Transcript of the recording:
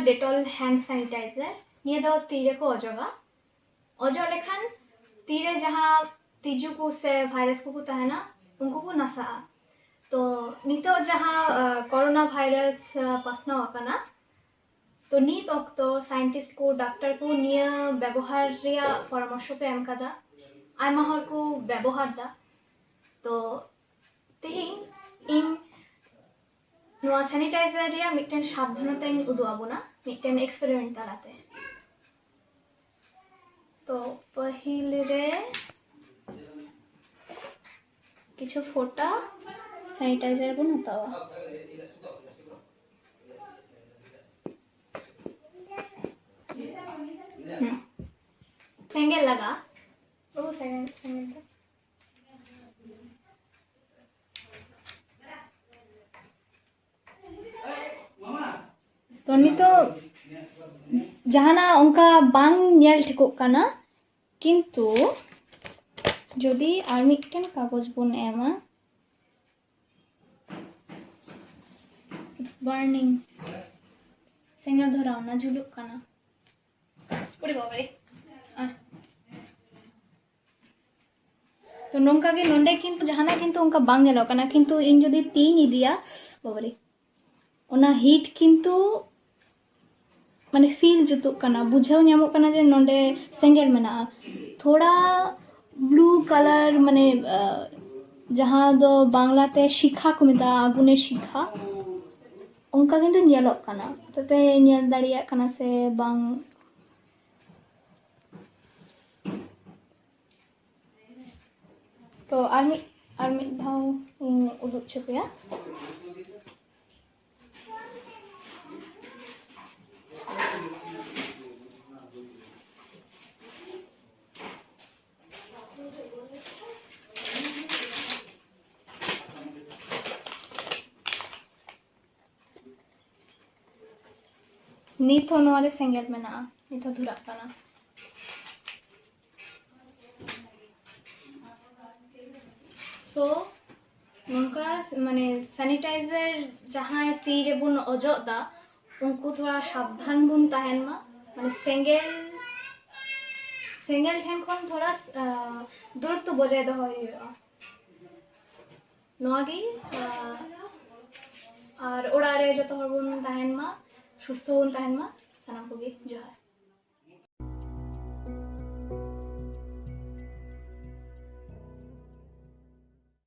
Dettol hand sanitiser निये दो तीरे को अजोगा अजो लेखान तीरे जहाँ तिजु को से भाइरस को तहना उनको को नसा तो नितो जहाँ कोरोना भाइरस पासनाव आकना तो नित अक्तो साइंटिस्ट को डॉक्टर को निये व्यवहार रिया परामर्श को एम कदा आयमा हर को व्यवहार दा तो तेहिं इन नोआ सैनिटाइजर रिया मिटन सावधानता इन उदुआबोना मिटन एक्सपेरिमेंट तालाते तो पहिल रे किछु फोटा सैनिटाइजर को हतावा सेंगेल लगा ओ सेंगेल तो नहीं तो जहाना उनका बांग नेल ठिको काना किंतु जदि आर मिटन कागज बन एमा बर्निंग सेंगेल धराव ना झुलुक काना ओरे बाबारे तो नोंका के नोंडे किंतु जहाना किंतु उनका बांग नेलो काना किंतु इन जदि तीन इदिया बाबारे ओना हीट किंतु माने फील जुतुक काना बुझाव ᱧᱟᱢᱚᱜ काना जे नोंडे सेंगेल मेना थोड़ा ब्लू कलर माने जहां दो बांग्लाते शिखा को मेता आगुने शिखा उनका किंतु ᱧᱮᱞᱚᱜ काना पे ᱧᱮᱞ दाड़िया काना से बांग तो आर्मी धाव उदुग छपेया नित नोरे सेंगेल मेना नित धुरा काना सो उनका माने सैनिटाइजर जहाँ तीरे बुन अजोग दा उनको थोड़ा सावधान बुन तहन मा माने सेंगेल ठेन खन थोड़ा दूरत्व बजाय दो नोगी और ओड़ा रे जतो हर बुन तहन मा सुस्थ बुन तहन मा सनाम कोगी जोहार।